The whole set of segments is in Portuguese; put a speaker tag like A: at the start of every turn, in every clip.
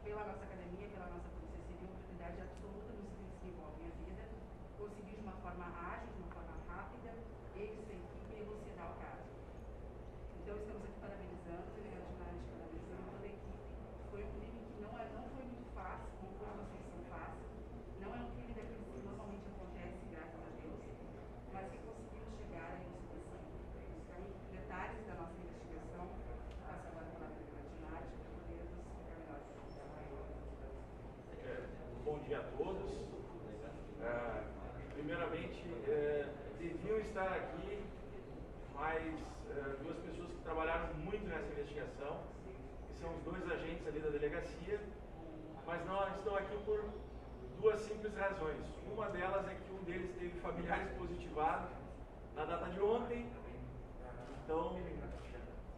A: pela nossa academia, pela nossa Polícia Civil, prioridade absoluta nos serviços que envolvem a vida, conseguir de uma forma ágil, de uma forma rápida, eles, sua equipe, elucidar o caso. Então, estamos aqui parabenizando, o delegado de Nádia parabenizando toda a equipe. Foi um crime que não foi muito fácil, não foi uma solução fácil, não é um crime daqueles que normalmente acontece, graças a Deus, mas que conseguimos chegar à elucidação. Então, detalhes da nossa investigação, passo agora a palavra ao delegado de Nádia, para poder nos explicar melhor essa questão.
B: Bom dia a todos. Primeiramente, deviam estar aqui mais duas pessoas que trabalharam muito nessa investigação, que são os dois agentes ali da delegacia, mas não estão aqui por duas simples razões. Uma delas é que um deles teve familiares positivados na data de ontem, então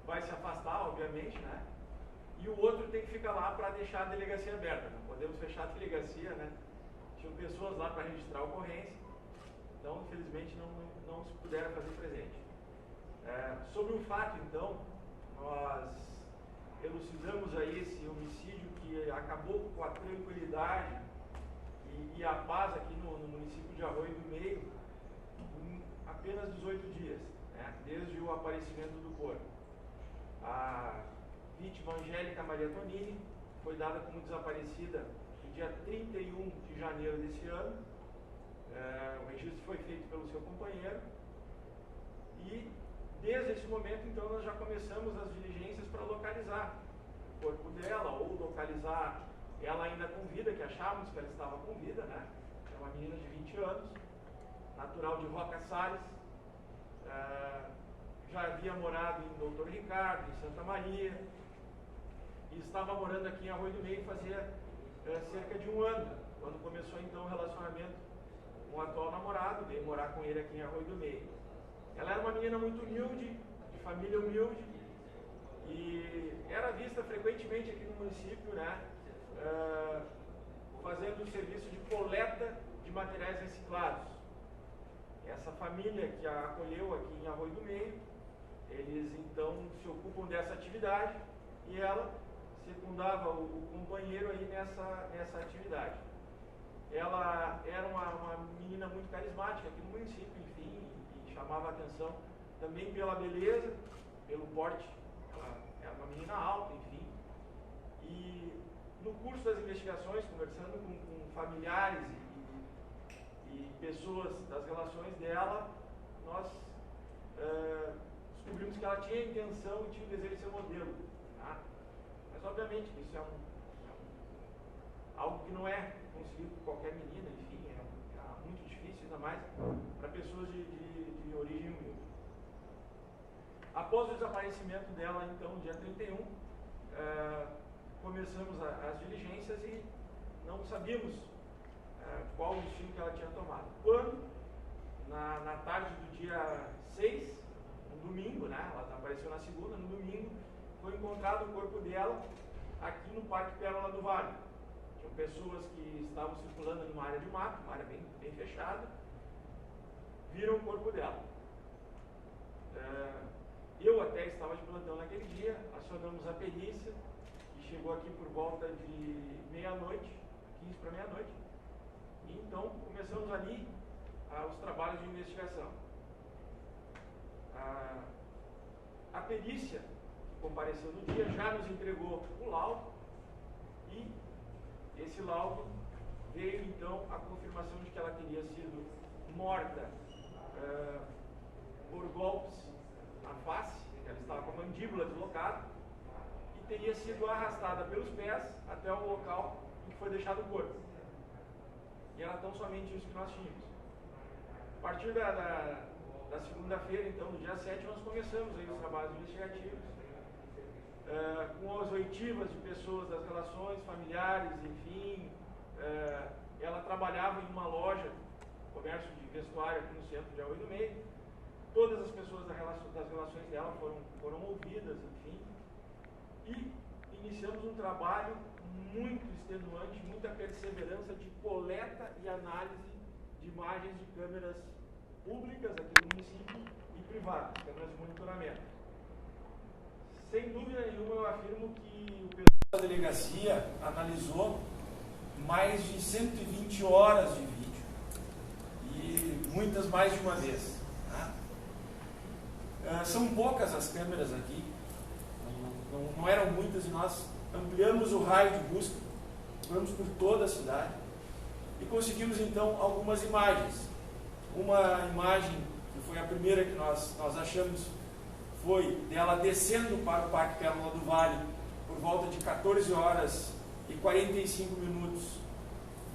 B: vai se afastar, obviamente, né? E o outro tem que ficar lá para deixar a delegacia aberta. Não podemos fechar a delegacia, né? Tinham pessoas lá para registrar a ocorrência, então, infelizmente, não se puderam fazer presente. Sobre o fato, então, nós elucidamos aí esse homicídio que acabou com a tranquilidade e a paz aqui no município de Arroio do Meio em apenas 18 dias, né? Desde o aparecimento do corpo. A vítima Angélica Maria Tonini foi dada como desaparecida no dia 31 de janeiro desse ano. O registro foi feito pelo seu companheiro e desde esse momento, então, nós já começamos as diligências para localizar o corpo dela ou localizar ela ainda com vida, que achávamos que ela estava com vida, né? É uma menina de 20 anos, natural de Roca Salles, já havia morado em Doutor Ricardo, em Santa Maria, e estava morando aqui em Arroio do Meio fazia cerca de um ano, quando começou então o relacionamento com o atual namorado, veio morar com ele aqui em Arroio do Meio. Ela era uma menina muito humilde, de família humilde, e era vista frequentemente aqui no município, né, fazendo o serviço de coleta de materiais reciclados. Essa família que a acolheu aqui em Arroio do Meio, eles então se ocupam dessa atividade e ela secundava o companheiro aí nessa atividade. Ela era uma menina muito carismática aqui no município, enfim, e chamava a atenção também pela beleza, pelo porte. Ela era uma menina alta, enfim. E no curso das investigações, conversando com familiares e pessoas das relações dela, nós descobrimos que ela tinha a intenção e tinha o desejo de ser modelo. Tá? Mas, obviamente, isso é algo que não é conseguido por qualquer menina, enfim, é muito difícil, ainda mais para pessoas de origem humilde. Após o desaparecimento dela, então, dia 31, começamos as diligências e não sabíamos qual o destino que ela tinha tomado. Quando, na tarde do dia 6, no domingo, né, ela apareceu na segunda, no domingo, foi encontrado o corpo dela aqui no Parque Pérola do Vale. Tinham pessoas que estavam circulando numa área de mato, uma área bem fechada, viram o corpo dela. Eu até estava de plantão naquele dia, acionamos a perícia, que chegou aqui por volta de meia-noite, 15 para meia-noite, e então começamos ali os trabalhos de investigação. A perícia que compareceu no dia já nos entregou o laudo e esse laudo veio então a confirmação de que ela teria sido morta por golpes na face, ela estava com a mandíbula deslocada e teria sido arrastada pelos pés até o local em que foi deixado o corpo. E era tão somente isso que nós tínhamos. A partir da segunda-feira, então, no dia 7, nós começamos aí os trabalhos investigativos, com as oitivas de pessoas das relações familiares, enfim. Ela trabalhava em uma loja, comércio de vestuário aqui no centro de Arroio do Meio. Todas as pessoas das relações dela foram ouvidas, enfim. E iniciamos um trabalho muito extenuante, muita perseverança de coleta e análise de imagens de câmeras públicas aqui do município e privadas, câmeras de monitoramento. sem dúvida nenhuma, eu afirmo que o pessoal da delegacia analisou mais de 120 horas de vídeo, e muitas mais de uma vez. São poucas as câmeras aqui, não eram muitas, e nós ampliamos o raio de busca, fomos por toda a cidade, e conseguimos então algumas imagens. Uma imagem, que foi a primeira que nós achamos, foi dela descendo para o Parque Pérola do Vale por volta de 14 horas e 45 minutos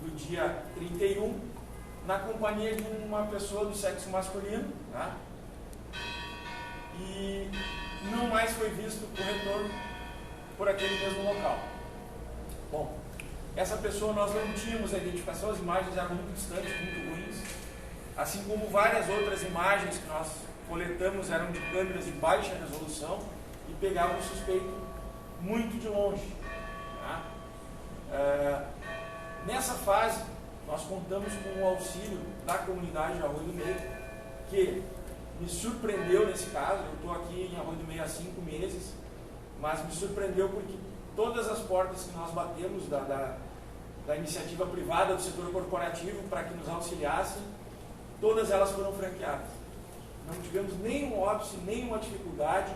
B: do dia 31, na companhia de uma pessoa do sexo masculino, tá? E não mais foi visto o retorno por aquele mesmo local. Bom, essa pessoa nós não tínhamos a identificação, as imagens eram muito distantes, muito ruins, assim como várias outras imagens que nós coletamos eram de câmeras de baixa resolução e pegavam o suspeito muito de longe. Tá? Nessa fase, nós contamos com o auxílio da comunidade de Arroio do Meio, que me surpreendeu nesse caso. Eu estou aqui em Arroio do Meio há 5 meses, mas me surpreendeu porque todas as portas que nós batemos da iniciativa privada, do setor corporativo, para que nos auxiliassem, todas elas foram franqueadas. Não tivemos nenhum óbice, nenhuma dificuldade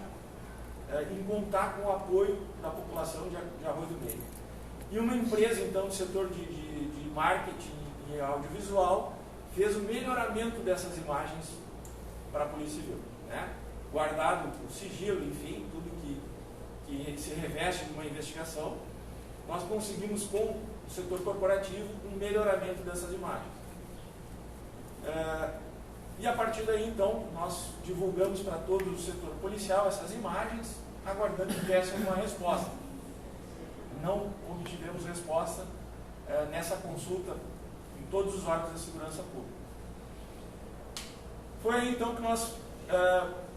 B: em contar com o apoio da população de Arroio do Meio. E uma empresa, então, do setor de marketing e audiovisual, fez o melhoramento dessas imagens para a Polícia Civil, né? Guardado o sigilo, enfim, tudo que se reveste de uma investigação, nós conseguimos, com o setor corporativo, um melhoramento dessas imagens. E a partir daí, então, nós divulgamos para todo o setor policial essas imagens, aguardando que viesse uma resposta. Não obtivemos resposta nessa consulta em todos os órgãos da segurança pública. Foi aí, então, que nós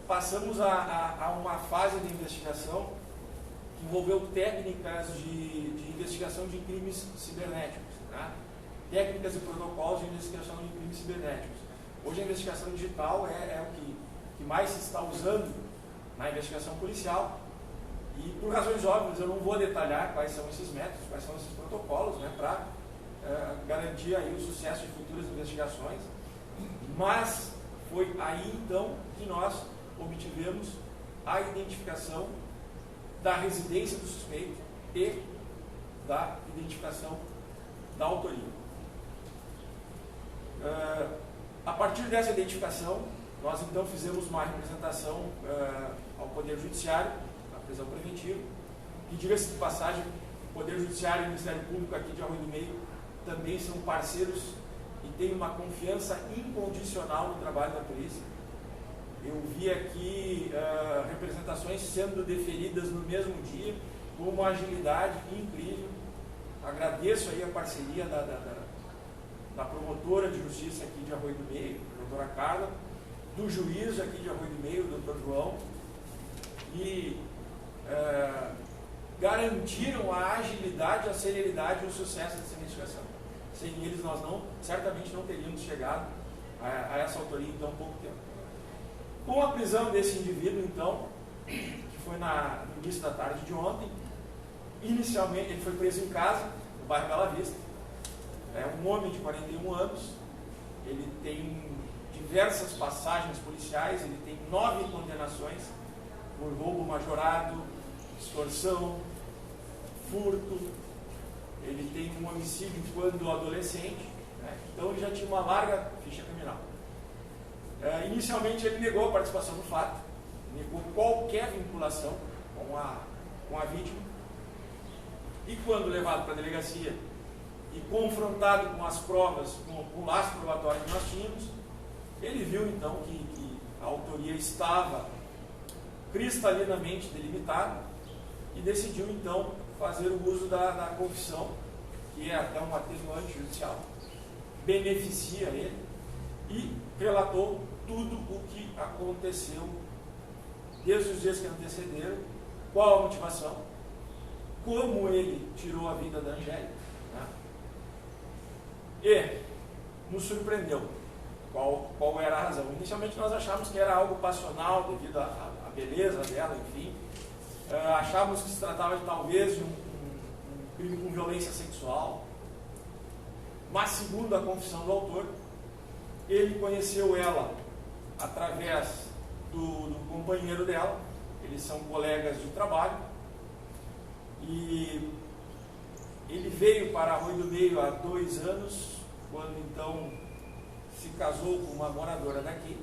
B: passamos a uma fase de investigação que envolveu técnicas de investigação de crimes cibernéticos, né? Técnicas e protocolos de investigação de crimes cibernéticos. Hoje a investigação digital é o que mais se está usando na investigação policial, e por razões óbvias eu não vou detalhar quais são esses métodos, quais são esses protocolos, né, para garantir aí o sucesso de futuras investigações, mas foi aí então que nós obtivemos a identificação da residência do suspeito e da identificação da autoria. A partir dessa identificação, nós então fizemos uma representação ao Poder Judiciário, a prisão preventiva, que, diga-se de passagem, o Poder Judiciário e o Ministério Público aqui de Arroio do Meio também são parceiros e têm uma confiança incondicional no trabalho da polícia. Eu vi aqui representações sendo deferidas no mesmo dia, com uma agilidade incrível. Agradeço aí a parceria da promotora de justiça aqui de Arroio do Meio, a doutora Carla, do juiz aqui de Arroio do Meio, o doutor João, e garantiram a agilidade, a celeridade e o sucesso dessa investigação. Sem eles, nós certamente não teríamos chegado a essa autoria em tão pouco tempo. Com a prisão desse indivíduo, então, que foi no início da tarde de ontem, inicialmente ele foi preso em casa, no bairro Bela Vista. É um homem de 41 anos, ele tem diversas passagens policiais, ele tem 9 condenações por roubo majorado, extorsão, furto, ele tem um homicídio quando adolescente, né? Então ele já tinha uma larga ficha criminal. Inicialmente ele negou a participação no fato, negou qualquer vinculação com a vítima, e quando levado para a delegacia e confrontado com as provas, com o laço probatório que nós tínhamos, ele viu então que a autoria estava cristalinamente delimitada e decidiu então fazer o uso da confissão, que é até um atenuante judicial, beneficia ele, e relatou tudo o que aconteceu desde os dias que antecederam, qual a motivação, como ele tirou a vida da Angélica, né? E nos surpreendeu qual era a razão. Inicialmente nós achávamos que era algo passional devido à beleza dela, enfim,
C: Achávamos que se tratava de talvez de um crime com violência sexual, mas segundo a confissão do autor, ele conheceu ela através do companheiro dela, eles são colegas de trabalho, e ele veio para Arroio do Meio há 2 anos, quando então se casou com uma moradora daqui,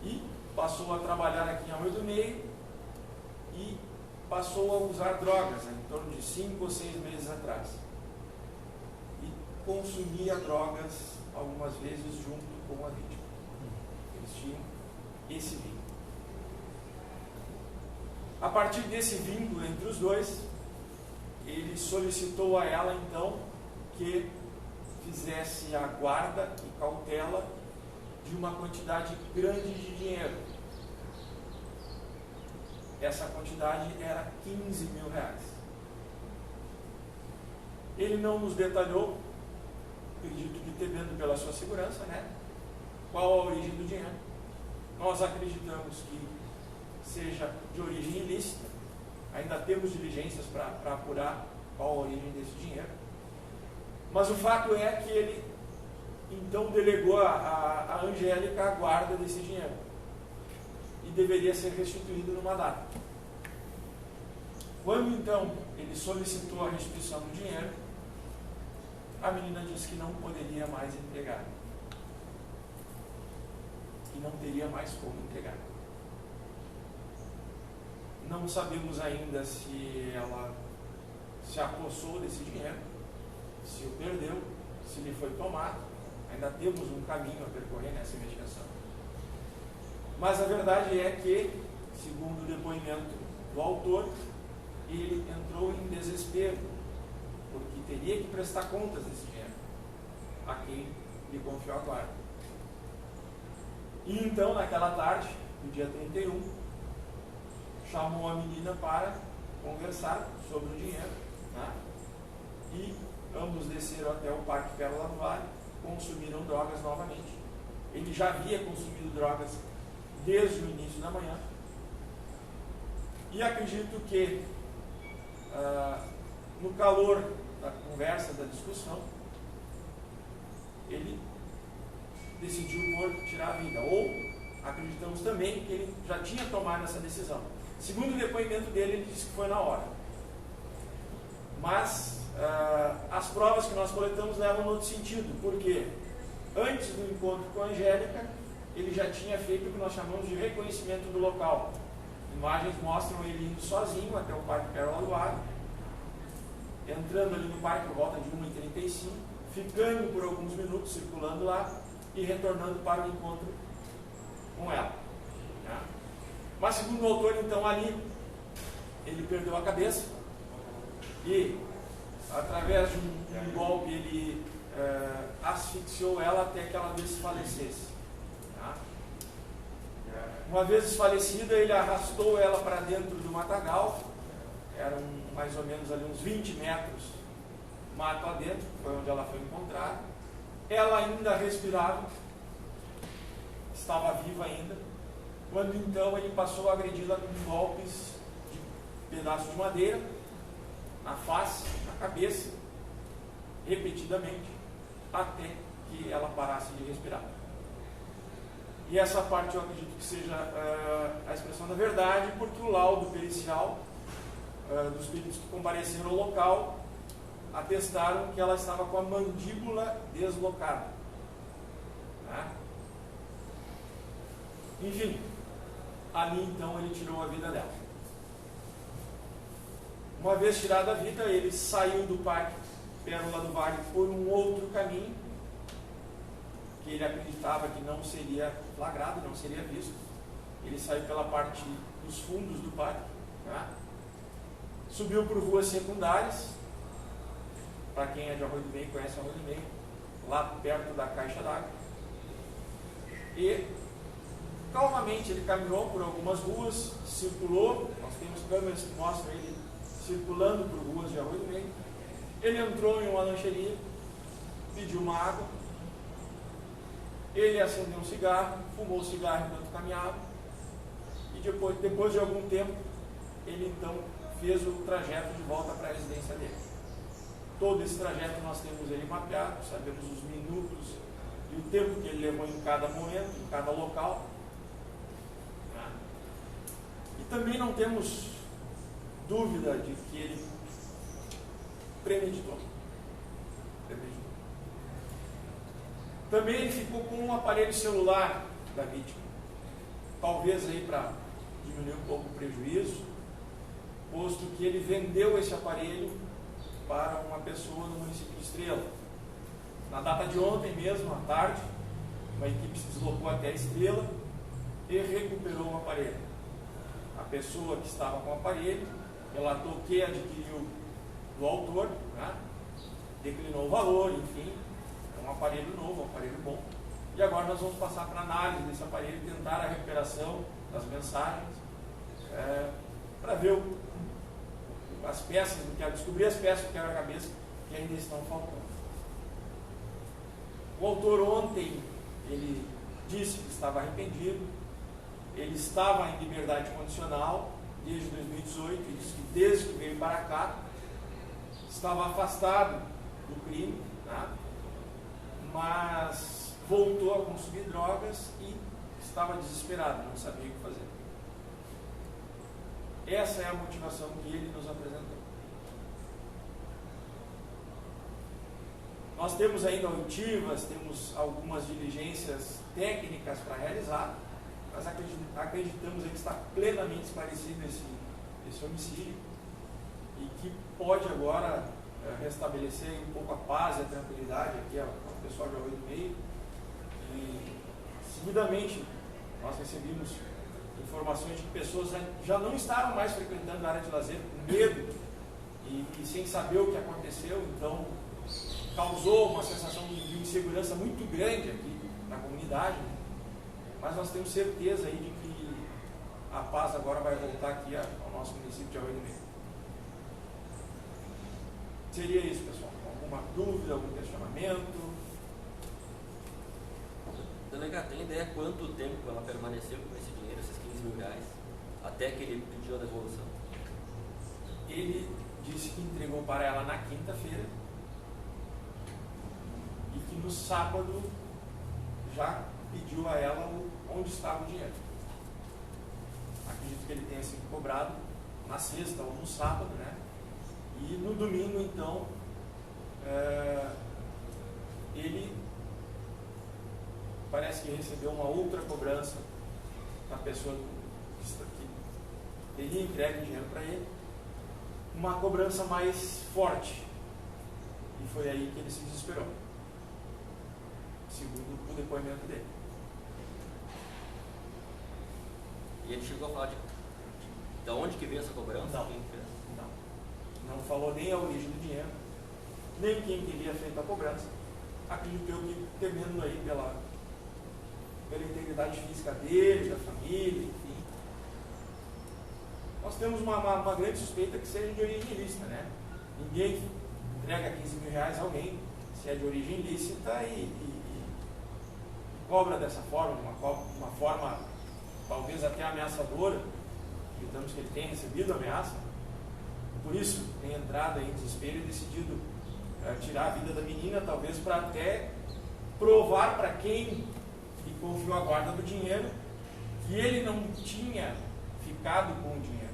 C: e passou a trabalhar aqui em Arroio do Meio, e passou a usar drogas, em torno de 5 ou 6 meses atrás. E consumia drogas algumas vezes junto com a vítima. Eles tinham esse vínculo. A partir desse vínculo entre os dois, ele solicitou a ela então que fizesse a guarda e cautela de uma quantidade grande de dinheiro. Essa quantidade era 15 mil reais. Ele não nos detalhou, acredito que temendo pela sua segurança, né? Qual a origem do dinheiro. Nós acreditamos que seja de origem ilícita. Ainda temos diligências para apurar qual a origem desse dinheiro. Mas o fato é que ele então delegou a Angélica a guarda desse dinheiro. E deveria ser restituído numa data. Quando então ele solicitou a restituição do dinheiro, a menina disse que não poderia mais entregar. Que não teria mais como entregar. Não sabemos ainda se ela se apossou desse dinheiro, se o perdeu, se lhe foi tomado. Ainda temos um caminho a percorrer nessa investigação. Mas a verdade é que, segundo o depoimento do autor, ele entrou em desespero, porque teria que prestar contas desse dinheiro a quem lhe confiou a guarda. E então, naquela tarde, no dia 31, chamou a menina para conversar sobre o dinheiro, né? E ambos desceram até o Parque Pérola do Vale, consumiram drogas novamente. Ele já havia consumido drogas desde o início da manhã. E acredito que, no calor da conversa, da discussão, ele decidiu por tirar a vida. Ou acreditamos também que ele já tinha tomado essa decisão. Segundo o depoimento dele, ele disse que foi na hora. Mas as provas que nós coletamos levam no outro sentido, porque antes do encontro com a Angélica, ele já tinha feito o que nós chamamos de reconhecimento do local. Imagens mostram ele indo sozinho até o Parque Pérola do Vale, entrando ali no parque por volta de 1h35, ficando por alguns minutos circulando lá e retornando para o encontro com ela. Mas segundo o autor, então, ali ele perdeu a cabeça e, através de um golpe, ele asfixiou ela até que ela desfalecesse. Uma vez desfalecida, ele arrastou ela para dentro do matagal, eram mais ou menos ali uns 20 metros mato adentro, foi onde ela foi encontrada. Ela ainda respirava, estava viva ainda, quando então ele passou a agredi-la com golpes de pedaços de madeira, na face, na cabeça, repetidamente, até que ela parasse de respirar. E essa parte eu acredito que seja a expressão da verdade, porque o laudo pericial dos peritos que compareceram ao local atestaram que ela estava com a mandíbula deslocada. Né? Enfim, ali então ele tirou a vida dela. Uma vez tirada a vida, ele saiu do Parque Pérola do Vale por um outro caminho, que ele acreditava que não seria flagrado, não seria visto. Ele saiu pela parte dos fundos do parque, né? Subiu por ruas secundárias, para quem é de Arroio do Meio, conhece Arroio do Meio, lá perto da caixa d'água. E calmamente ele caminhou por algumas ruas, circulou, nós temos câmeras que mostram ele circulando por ruas de Arroio do Meio. Ele entrou em uma lancheria, pediu uma água, ele acendeu um cigarro, fumou o cigarro enquanto caminhava, e depois de algum tempo, ele então fez o trajeto de volta para a residência dele. Todo esse trajeto nós temos ele mapeado, sabemos os minutos e o tempo que ele levou em cada momento, em cada local. E também não temos dúvida de que ele premeditou. Também ele ficou com um aparelho celular da vítima, talvez aí para diminuir um pouco o prejuízo, posto que ele vendeu esse aparelho para uma pessoa no município de Estrela. Na data de ontem mesmo, à tarde, uma equipe se deslocou até a Estrela e recuperou o aparelho. A pessoa que estava com o aparelho relatou que adquiriu do autor, né? Declinou o valor, enfim, é um aparelho novo, um aparelho bom. E agora nós vamos passar para análise desse aparelho, tentar a recuperação das mensagens, para ver as peças, descobrir as peças do quebra-cabeça que ainda estão faltando. O autor ontem, ele disse que estava arrependido, ele estava em liberdade condicional desde 2018, ele disse que desde que veio para cá, estava afastado do crime, tá? Mas voltou a consumir drogas e estava desesperado, não sabia o que fazer. Essa é a motivação que ele nos apresentou. Nós temos ainda oitivas, temos algumas diligências técnicas para realizar, mas acreditamos que está plenamente esclarecido esse homicídio e que pode agora restabelecer um pouco a paz e a tranquilidade aqui ao pessoal de Arroio do Meio. E seguidamente nós recebemos informações de que pessoas já não estavam mais frequentando a área de lazer com medo e sem saber o que aconteceu, então causou uma sensação de insegurança muito grande aqui na comunidade, mas nós temos certeza aí de que a paz agora vai voltar aqui ao nosso município de Arroio do Meio. Seria isso, pessoal. Alguma dúvida, algum questionamento?
D: Delegado, tem ideia quanto tempo ela permaneceu com esse dinheiro, esses 15 mil reais, até que ele pediu a devolução?
C: Ele disse que entregou para ela na quinta-feira e que no sábado já pediu a ela onde estava o dinheiro. Acredito que ele tenha sido cobrado na sexta ou no sábado, né? E no domingo, então, ele parece que recebeu uma outra cobrança da pessoa que teria entregue o dinheiro para ele, uma cobrança mais forte. E foi aí que ele se desesperou, segundo o depoimento dele.
D: E ele chegou a falar de onde que veio essa cobrança?
C: Não.
D: Quem fez?
C: Não falou nem a origem do dinheiro, nem quem teria feito a cobrança. Acredito eu que temendo aí pela integridade física dele, da família, enfim. Nós temos uma grande suspeita que seja de origem ilícita, né? Ninguém entrega 15 mil reais a alguém se é de origem ilícita e cobra dessa forma, uma forma talvez até ameaçadora. Acreditamos que ele tenha recebido ameaça. Por isso, tem entrado em desespero e decidido tirar a vida da menina, talvez para até provar para quem lhe confiou a guarda do dinheiro que ele não tinha ficado com o dinheiro,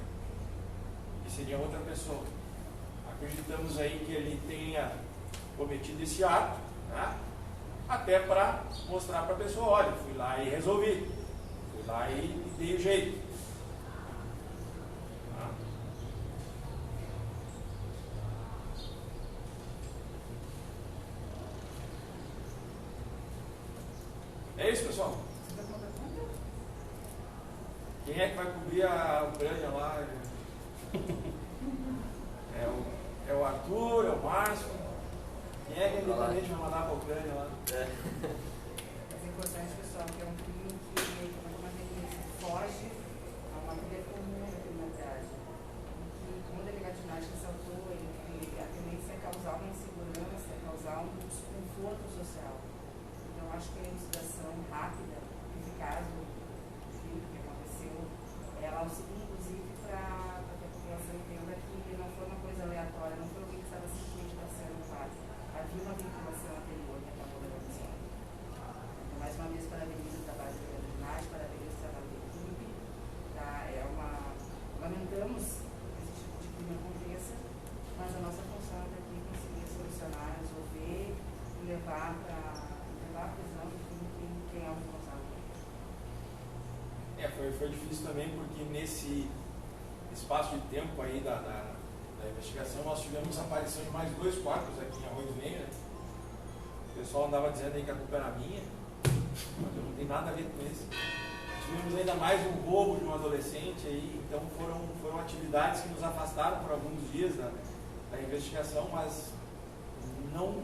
C: que seria outra pessoa. Acreditamos aí que ele tenha cometido esse ato, né? Até para mostrar para a pessoa, olha, fui lá e resolvi, fui lá e dei o jeito. É isso, pessoal. Quem é que vai cobrir a Ucrânia lá? É o Arthur, é o Márcio. Quem é que independente vai mandar para a Ucrânia lá?
A: É importante, pessoal, que é um crime que, como a gente foge a uma vida comum da criminalidade. Que, como a delegatinagem ressaltou, a tendência é causar uma insegurança, é causar um desconforto social. Então, acho que a elucidação rápida, eficaz do crime que aconteceu, ela auxilia, inclusive,
C: foi difícil também, porque nesse espaço de tempo aí da investigação, nós tivemos a aparição de mais 2 corpos aqui em Arroio do Meio, né? O pessoal andava dizendo aí que a culpa era minha, mas eu não tenho nada a ver com isso. Tivemos ainda mais um roubo de um adolescente aí, então foram atividades que nos afastaram por alguns dias da investigação, mas não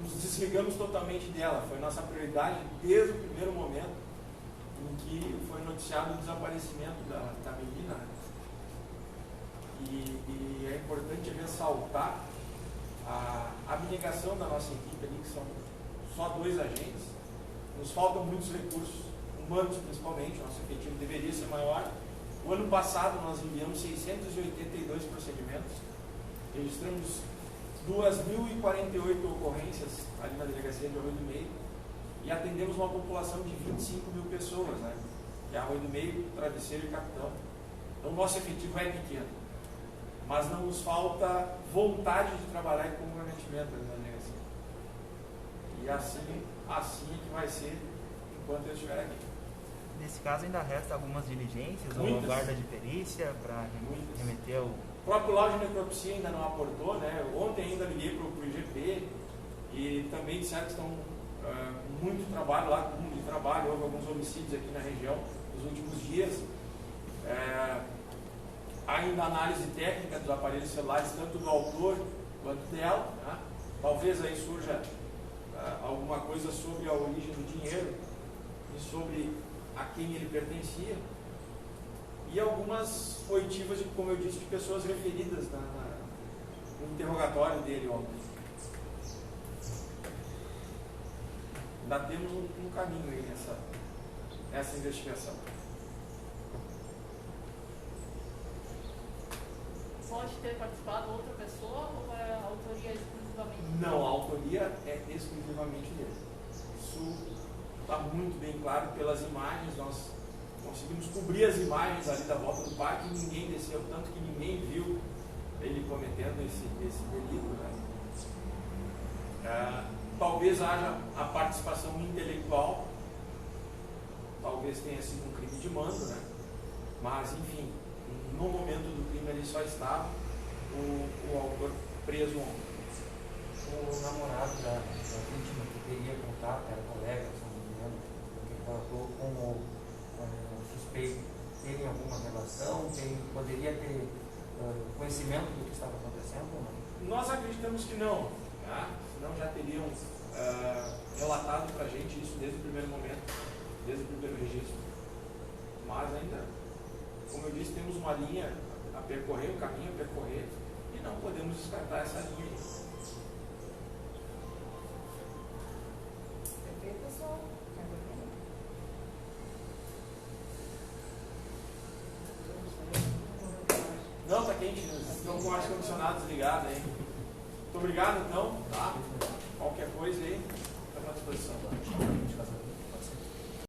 C: nos desligamos totalmente dela. Foi nossa prioridade desde o primeiro momento em que foi noticiado o desaparecimento da menina. E é importante ressaltar a abnegação da nossa equipe ali, que são só 2 agentes. Nos faltam muitos recursos humanos, principalmente, o nosso efetivo deveria ser maior. O ano passado nós enviamos 682 procedimentos, registramos 2.048 ocorrências ali na delegacia de Arroio do Meio e atendemos uma população de 25 mil pessoas, né? Que é Arroio do Meio, Travesseiro e Capitão. Então o nosso efetivo é pequeno, mas não nos falta vontade de trabalhar e comprometimento na delegacia. E assim é que vai ser enquanto eu estiver aqui.
E: Nesse caso ainda resta algumas diligências,
C: Muitas.
E: ou guarda de perícia para remeter o...
C: O próprio laudo de necropsia ainda não aportou, né? Ontem ainda liguei para o IGP e também disseram que estão com muito trabalho lá, com muito trabalho. Houve alguns homicídios aqui na região nos últimos dias. Ainda análise técnica dos aparelhos celulares, tanto do autor quanto dela, né? Talvez aí surja alguma coisa sobre a origem do dinheiro e sobre a quem ele pertencia, e algumas oitivas, como eu disse, de pessoas referidas no interrogatório dele ontem. Ainda temos um caminho aí nessa investigação.
F: Pode ter participado outra pessoa ou é a autoria exclusivamente?
C: Não, a autoria é exclusivamente dele. Isso está muito bem claro pelas imagens. Nós conseguimos cobrir as imagens ali da volta do parque e ninguém desceu, tanto que ninguém viu ele cometendo esse delito, né? Talvez haja a participação intelectual, talvez tenha sido um crime de mando, né? Mas enfim, no momento do crime ele só estava o autor preso ontem.
G: O namorado da vítima que teria contato, era colega, se não me engano, que tratou com o suspeito, teria alguma relação? Poderia ter conhecimento do que estava acontecendo ou não?
C: Nós acreditamos que não, tá? Senão já teriam relatado para a gente isso desde o primeiro momento, desde o primeiro registro. Mas ainda, como eu disse, temos uma linha a percorrer, um caminho a percorrer, e não podemos descartar essa linha.
H: Perfeito, pessoal.
C: Não, tá quente, estão com o ar-condicionado desligado aí. Muito obrigado então, tá? Qualquer coisa aí.